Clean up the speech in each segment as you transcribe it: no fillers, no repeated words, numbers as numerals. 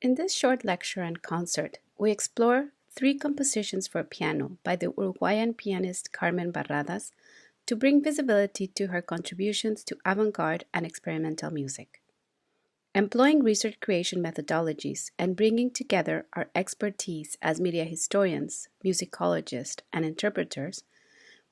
In this short lecture and concert, we explore three compositions for piano by the Uruguayan pianist Carmen Barradas to bring visibility to her contributions to avant-garde and experimental music. Employing research creation methodologies and bringing together our expertise as media historians, musicologists, and interpreters,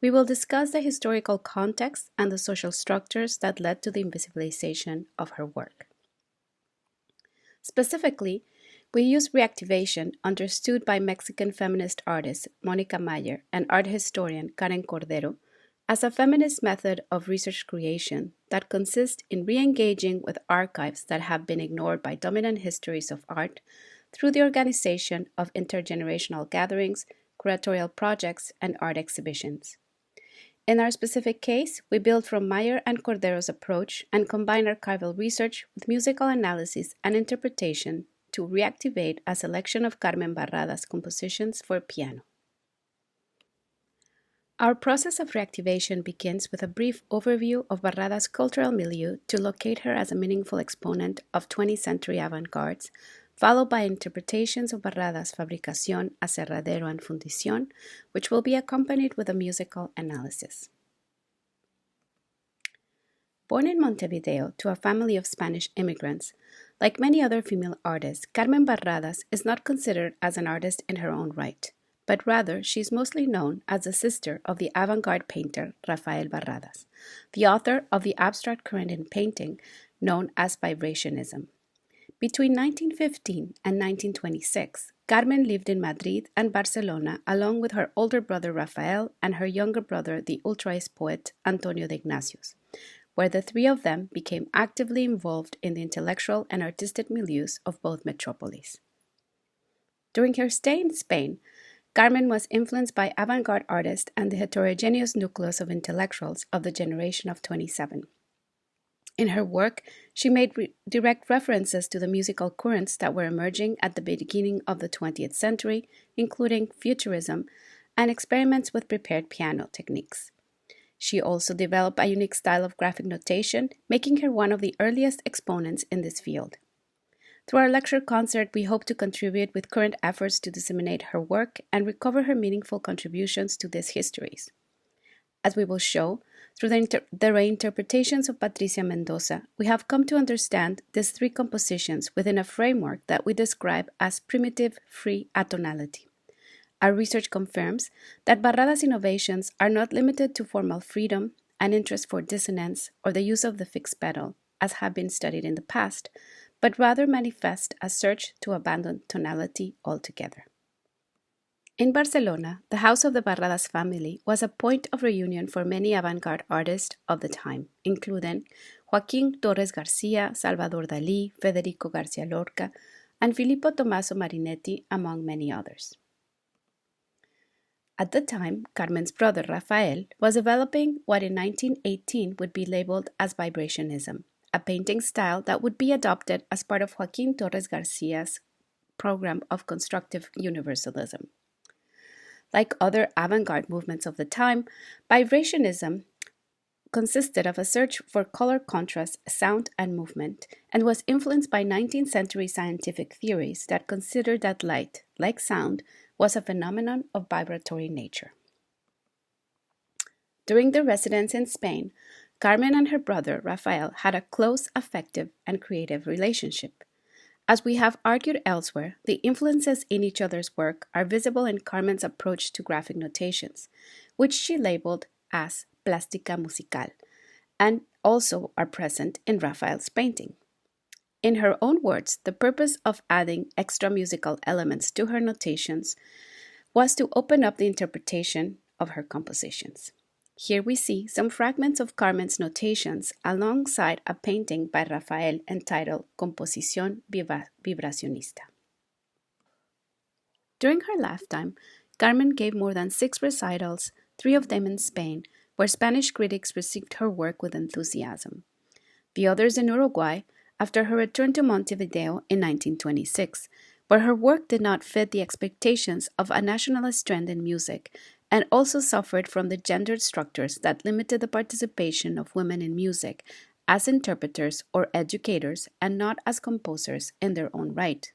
we will discuss the historical context and the social structures that led to the invisibilization of her work. Specifically, we use reactivation, understood by Mexican feminist artist Mónica Mayer and art historian Karen Cordero, as a feminist method of research creation that consists in re-engaging with archives that have been ignored by dominant histories of art through the organization of intergenerational gatherings, curatorial projects, and art exhibitions. In our specific case, we build from Mayer and Cordero's approach and combine archival research with musical analysis and interpretation to reactivate a selection of Carmen Barradas' compositions for piano. Our process of reactivation begins with a brief overview of Barradas' cultural milieu to locate her as a meaningful exponent of 20th century avant-gardes, followed by interpretations of Barradas' Fabricación, Aserradero, and Fundición, which will be accompanied with a musical analysis. Born in Montevideo to a family of Spanish immigrants, like many other female artists, Carmen Barradas is not considered as an artist in her own right, but rather she is mostly known as the sister of the avant-garde painter Rafael Barradas, the author of the abstract current in painting known as Vibrationism. Between 1915 and 1926, Carmen lived in Madrid and Barcelona along with her older brother Rafael and her younger brother, the ultraist poet Antonio de Ignatius, where the three of them became actively involved in the intellectual and artistic milieus of both metropolis. During her stay in Spain, Carmen was influenced by avant-garde artists and the heterogeneous nucleus of intellectuals of the generation of 27. In her work, she made direct references to the musical currents that were emerging at the beginning of the 20th century, including futurism and experiments with prepared piano techniques. She also developed a unique style of graphic notation, making her one of the earliest exponents in this field. Through our lecture concert, we hope to contribute with current efforts to disseminate her work and recover her meaningful contributions to these histories. As we will show, through the reinterpretations of Patricia Mendoza, we have come to understand these three compositions within a framework that we describe as primitive free atonality. Our research confirms that Barradas' innovations are not limited to formal freedom, an interest for dissonance, or the use of the fixed pedal, as have been studied in the past, but rather manifest a search to abandon tonality altogether. In Barcelona, the house of the Barradas family was a point of reunion for many avant-garde artists of the time, including Joaquín Torres García, Salvador Dalí, Federico García Lorca, and Filippo Tommaso Marinetti, among many others. At the time, Carmen's brother Rafael was developing what in 1918 would be labeled as Vibrationism, a painting style that would be adopted as part of Joaquín Torres García's program of constructive universalism. Like other avant-garde movements of the time, Vibrationism consisted of a search for color contrast, sound, and movement, and was influenced by 19th century scientific theories that considered that light, like sound, was a phenomenon of vibratory nature. During their residence in Spain, Carmen and her brother Rafael had a close, affective, and creative relationship. As we have argued elsewhere, the influences in each other's work are visible in Carmen's approach to graphic notations, which she labeled as plástica musical, and also are present in Rafael's painting. In her own words, the purpose of adding extra musical elements to her notations was to open up the interpretation of her compositions. Here we see some fragments of Carmen's notations alongside a painting by Rafael entitled Composición Vibracionista. During her lifetime, Carmen gave more than 6 recitals, 3 of them in Spain, where Spanish critics received her work with enthusiasm. The others in Uruguay, after her return to Montevideo in 1926, where her work did not fit the expectations of a nationalist trend in music and also suffered from the gendered structures that limited the participation of women in music as interpreters or educators and not as composers in their own right.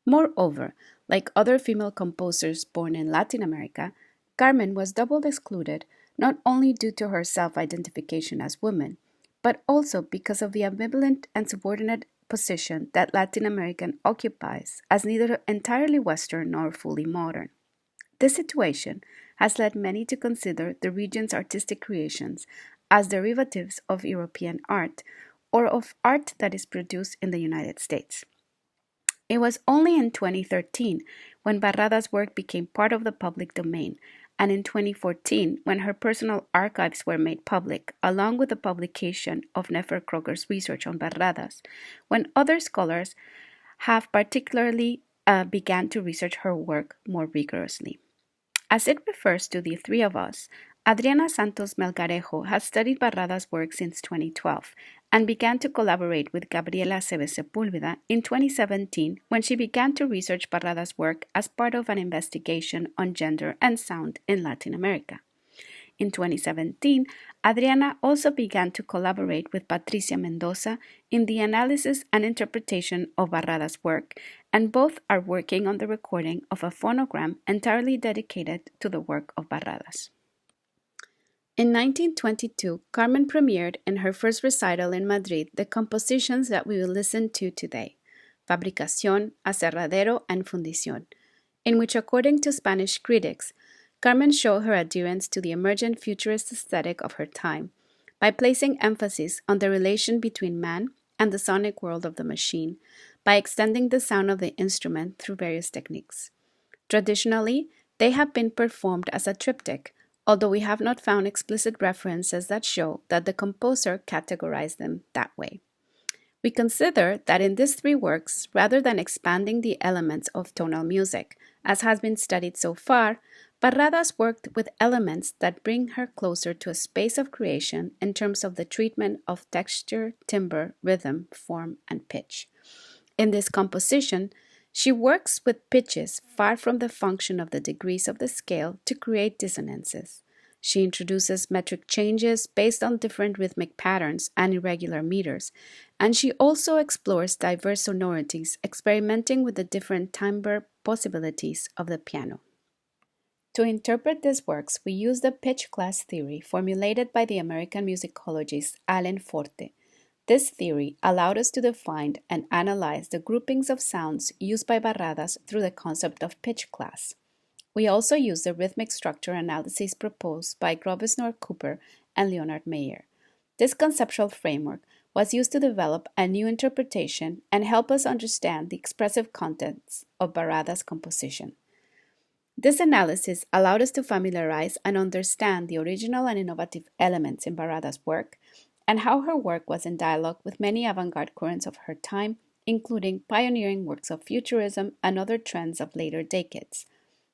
Moreover, like other female composers born in Latin America, Carmen was double excluded not only due to her self-identification as woman, but also because of the ambivalent and subordinate position that Latin American occupies as neither entirely Western nor fully modern. This situation has led many to consider the region's artistic creations as derivatives of European art or of art that is produced in the United States. It was only in 2013 when Barradas' work became part of the public domain, and in 2014 when her personal archives were made public, along with the publication of Nefer Kroger's research on Barradas, when other scholars have particularly began to research her work more rigorously. As it refers to the three of us, Adriana Santos Melgarejo has studied Barradas' work since 2012 and began to collaborate with Gabriela Aceves Sepúlveda in 2017 when she began to research Barradas' work as part of an investigation on gender and sound in Latin America. In 2017, Adriana also began to collaborate with Patricia Mendoza in the analysis and interpretation of Barradas' work, and both are working on the recording of a phonogram entirely dedicated to the work of Barradas. In 1922, Carmen premiered in her first recital in Madrid the compositions that we will listen to today, Fabricación, Aserradero, and Fundición, in which, according to Spanish critics, Carmen showed her adherence to the emergent futurist aesthetic of her time by placing emphasis on the relation between man and the sonic world of the machine, by extending the sound of the instrument through various techniques. Traditionally, they have been performed as a triptych, although we have not found explicit references that show that the composer categorized them that way. We consider that in these three works, rather than expanding the elements of tonal music, as has been studied so far, Barradas worked with elements that bring her closer to a space of creation in terms of the treatment of texture, timbre, rhythm, form, and pitch. In this composition, she works with pitches far from the function of the degrees of the scale to create dissonances. She introduces metric changes based on different rhythmic patterns and irregular meters, and she also explores diverse sonorities, experimenting with the different timbre possibilities of the piano. To interpret these works, we use the pitch class theory formulated by the American musicologist Alan Forte. This theory allowed us to define and analyze the groupings of sounds used by Barradas through the concept of pitch class. We also use the rhythmic structure analysis proposed by Grobesnor Cooper and Leonard Meyer. This conceptual framework was used to develop a new interpretation and help us understand the expressive contents of Barradas' composition. This analysis allowed us to familiarize and understand the original and innovative elements in Barradas' work and how her work was in dialogue with many avant-garde currents of her time, including pioneering works of futurism and other trends of later decades.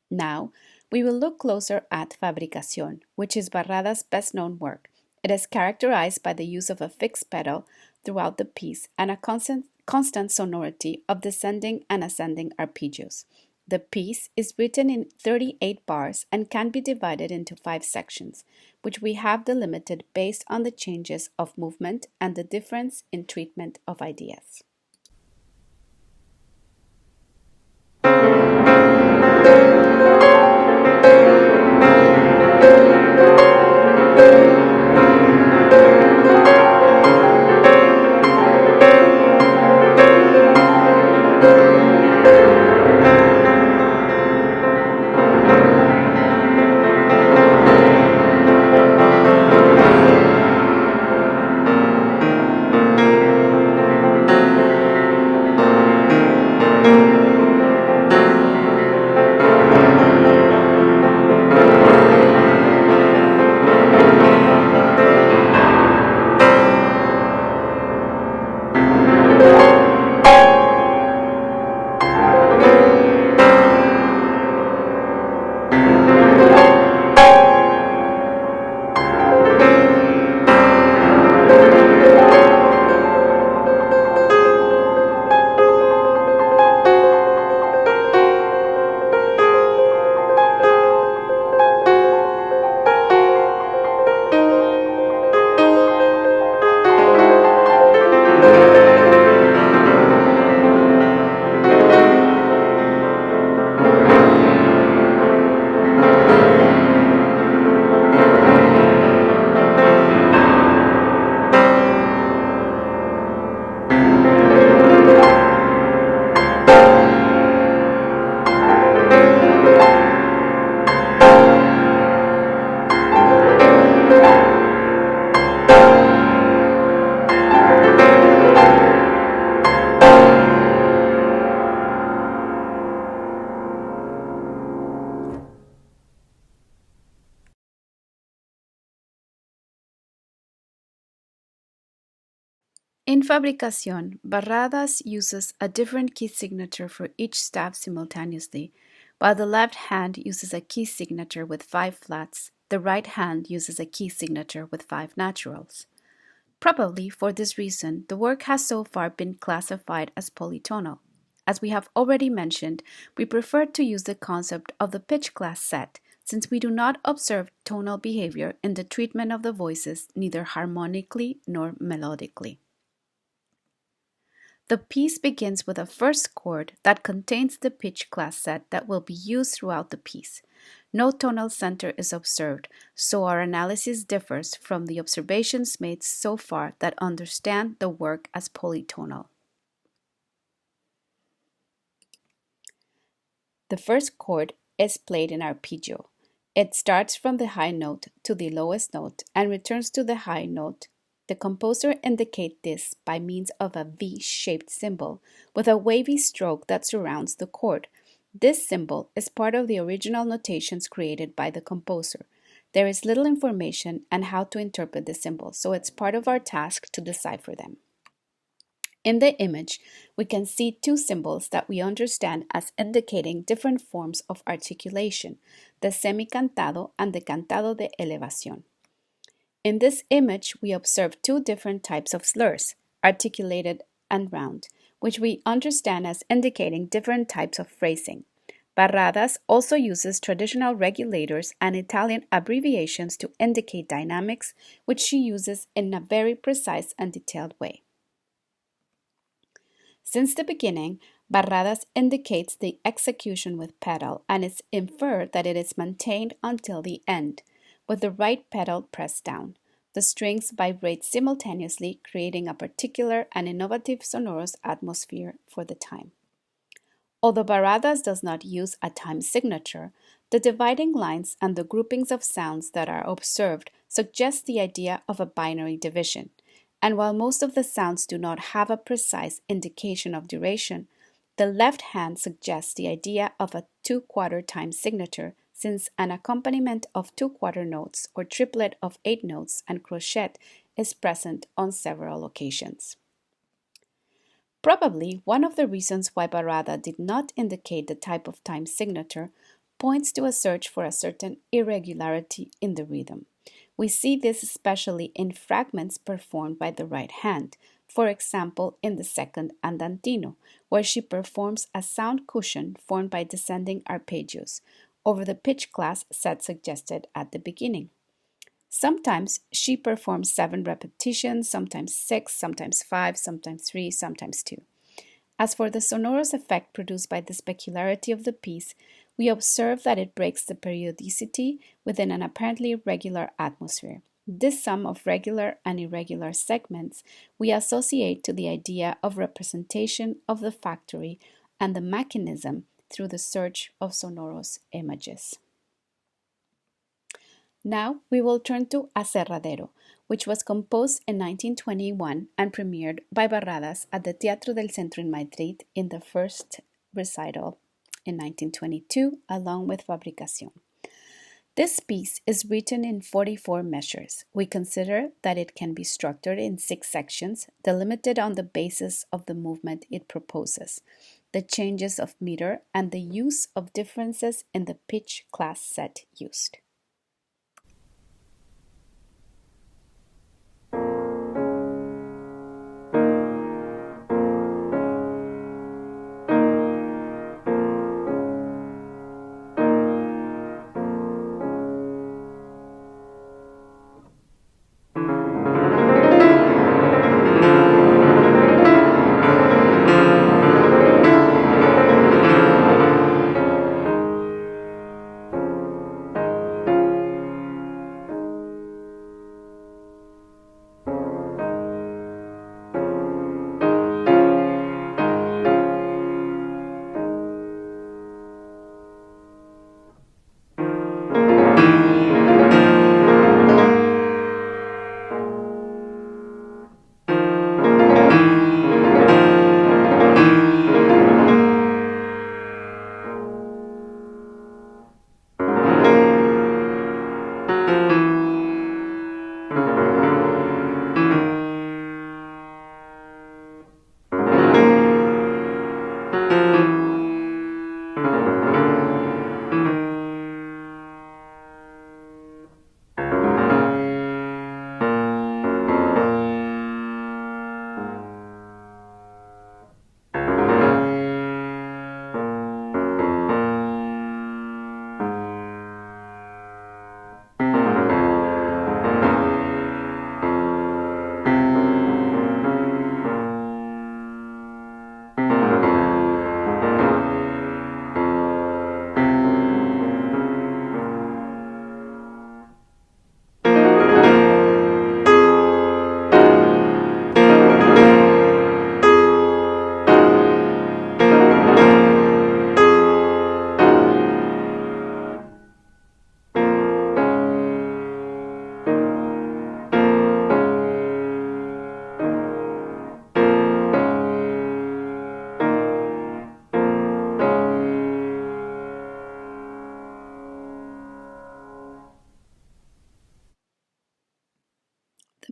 Now, we will look closer at Fabricación, which is Barradas' best-known work. It is characterized by the use of a fixed pedal throughout the piece and a constant sonority of descending and ascending arpeggios. The piece is written in 38 bars and can be divided into 5 sections, which we have delimited based on the changes of movement and the difference in treatment of ideas. In Fabricación, Barradas uses a different key signature for each staff simultaneously. While the left hand uses a key signature with 5 flats, the right hand uses a key signature with 5 naturals. Probably for this reason, the work has so far been classified as polytonal. As we have already mentioned, we prefer to use the concept of the pitch class set, since we do not observe tonal behavior in the treatment of the voices neither harmonically nor melodically. The piece begins with a first chord that contains the pitch class set that will be used throughout the piece. No tonal center is observed, so our analysis differs from the observations made so far that understand the work as polytonal. The first chord is played in arpeggio. It starts from the high note to the lowest note and returns to the high note. The composer indicates this by means of a V-shaped symbol with a wavy stroke that surrounds the chord. This symbol is part of the original notations created by the composer. There is little information on how to interpret the symbols, so it's part of our task to decipher them. In the image, we can see 2 symbols that we understand as indicating different forms of articulation, the semicantado and the cantado de elevación. In this image, we observe 2 different types of slurs, articulated and round, which we understand as indicating different types of phrasing. Barradas also uses traditional regulators and Italian abbreviations to indicate dynamics, which she uses in a very precise and detailed way. Since the beginning, Barradas indicates the execution with pedal, and it's inferred that it is maintained until the end, with the right pedal pressed down. The strings vibrate simultaneously, creating a particular and innovative sonorous atmosphere for the time. Although Barradas does not use a time signature, the dividing lines and the groupings of sounds that are observed suggest the idea of a binary division. And while most of the sounds do not have a precise indication of duration, the left hand suggests the idea of a 2/4 time signature, since an accompaniment of 2/4 notes or triplet of 8 notes and crochet is present on several occasions. Probably one of the reasons why Barrada did not indicate the type of time signature points to a search for a certain irregularity in the rhythm. We see this especially in fragments performed by the right hand, for example in the second andantino, where she performs a sound cushion formed by descending arpeggios over the pitch class set suggested at the beginning. Sometimes she performs 7 repetitions, sometimes 6, sometimes 5, sometimes 3, sometimes 2. As for the sonorous effect produced by the specularity of the piece, we observe that it breaks the periodicity within an apparently regular atmosphere. This sum of regular and irregular segments we associate to the idea of representation of the factory and the mechanism through the search of sonorous images. Now we will turn to Aserradero, which was composed in 1921 and premiered by Barradas at the Teatro del Centro in Madrid in the first recital in 1922, along with Fabricación. This piece is written in 44 measures. We consider that it can be structured in 6 sections, delimited on the basis of the movement it proposes, the changes of meter, and the use of differences in the pitch class set used.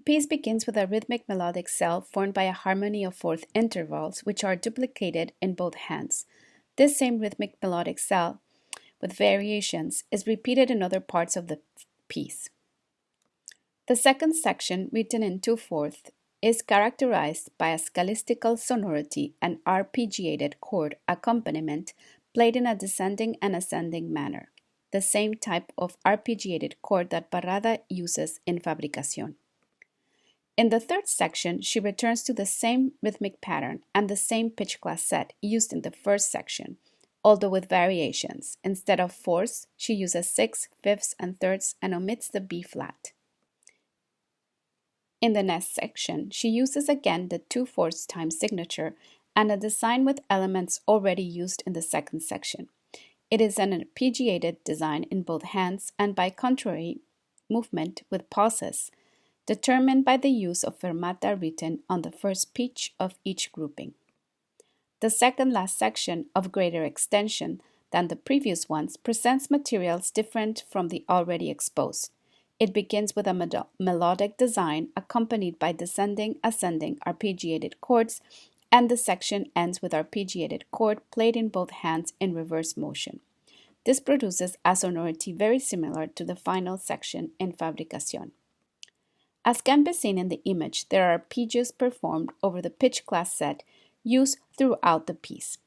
piece begins with a rhythmic melodic cell formed by a harmony of fourth intervals, which are duplicated in both hands. This same rhythmic melodic cell, with variations, is repeated in other parts of the piece. The second section, written in 2/4, is characterized by a scalistical sonority and arpeggiated chord accompaniment played in a descending and ascending manner, the same type of arpeggiated chord that Barradas uses in Fabricación. In the third section, she returns to the same rhythmic pattern and the same pitch class set used in the first section, although with variations. Instead of fourths, she uses sixths, fifths, and thirds and omits the B flat. In the next section, she uses again the 2/4 time signature and a design with elements already used in the second section. It is an arpeggiated design in both hands and by contrary movement with pauses, determined by the use of fermata written on the first pitch of each grouping. The second last section, of greater extension than the previous ones, presents materials different from the already exposed. It begins with a melodic design accompanied by descending, ascending arpeggiated chords, and the section ends with arpeggiated chord played in both hands in reverse motion. This produces a sonority very similar to the final section in Fabricación. As can be seen in the image, there are arpeggios performed over the pitch class set used throughout the piece,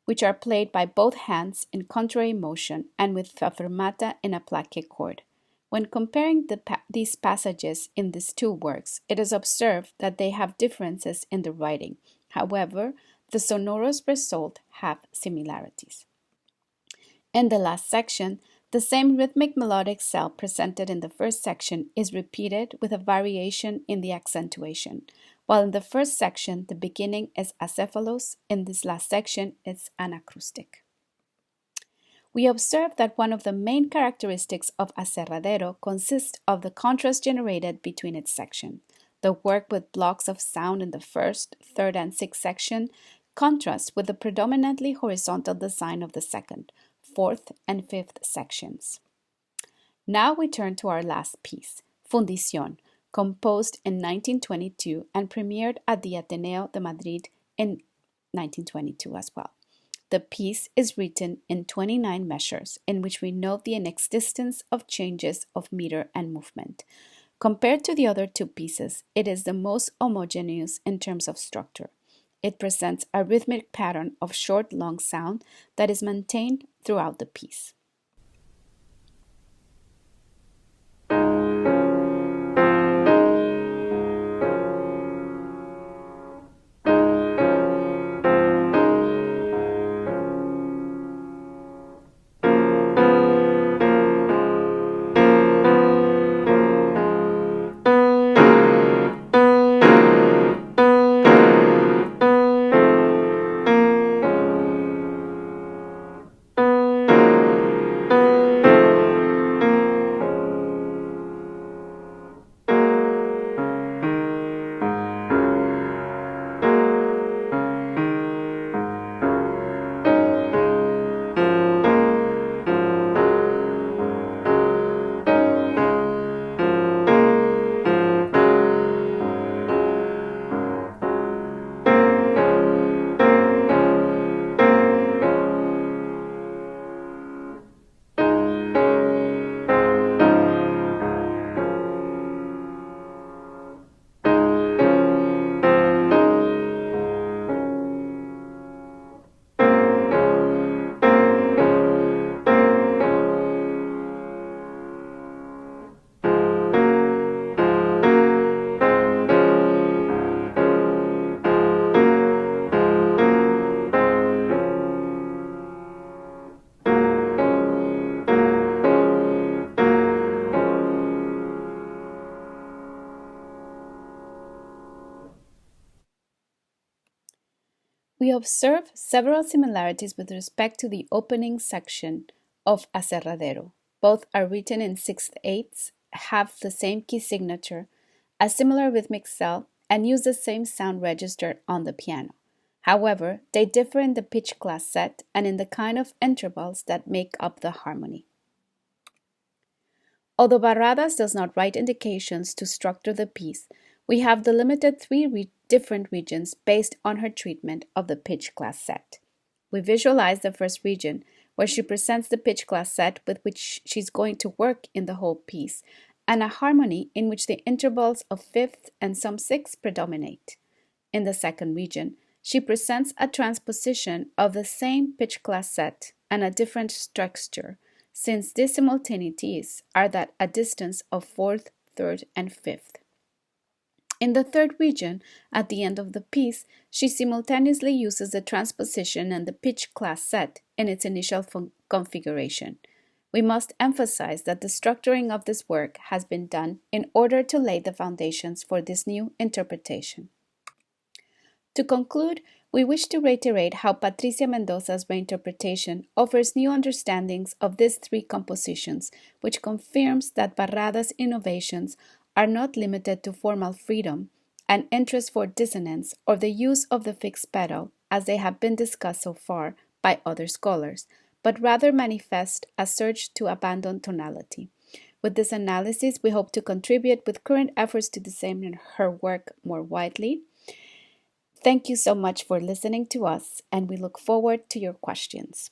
which are played by both hands in contrary motion and with fermata in a plaqué chord. When comparing these passages in these two works, it is observed that they have differences in the writing. However, the sonorous result have similarities. In the last section, the same rhythmic melodic cell presented in the first section is repeated with a variation in the accentuation. While in the first section, the beginning is acephalous, in this last section, it's anacroustic. We observe that one of the main characteristics of Aserradero consists of the contrast generated between its sections. The work with blocks of sound in the first, third, and sixth section contrasts with the predominantly horizontal design of the second, fourth, and fifth sections. Now we turn to our last piece, Fundición, composed in 1922 and premiered at the Ateneo de Madrid in 1922 as well. The piece is written in 29 measures, in which we note the inexistence of changes of meter and movement. Compared to the other two pieces, it is the most homogeneous in terms of structure. It presents a rhythmic pattern of short, long sound that is maintained throughout the piece. We observe several similarities with respect to the opening section of Aserradero. Both are written in 6/8, have the same key signature, a similar rhythmic cell, and use the same sound register on the piano. However, they differ in the pitch class set and in the kind of intervals that make up the harmony. Although Barradas does not write indications to structure the piece, we have delimited three different regions based on her treatment of the pitch class set. We visualize the first region, where she presents the pitch class set with which she's going to work in the whole piece, and a harmony in which the intervals of fifth and some sixths predominate. In the second region, she presents a transposition of the same pitch class set and a different structure, since these simultaneities are at a distance of fourth, third, and fifth. In the third region, at the end of the piece, she simultaneously uses the transposition and the pitch class set in its initial configuration. We must emphasize that the structuring of this work has been done in order to lay the foundations for this new interpretation. To conclude, we wish to reiterate how Patricia Mendoza's reinterpretation offers new understandings of these three compositions, which confirms that Barradas' innovations are not limited to formal freedom and interest for dissonance or the use of the fixed pedal, as they have been discussed so far by other scholars, but rather manifest a search to abandon tonality. With this analysis, we hope to contribute with current efforts to disseminate her work more widely. Thank you so much for listening to us, and we look forward to your questions.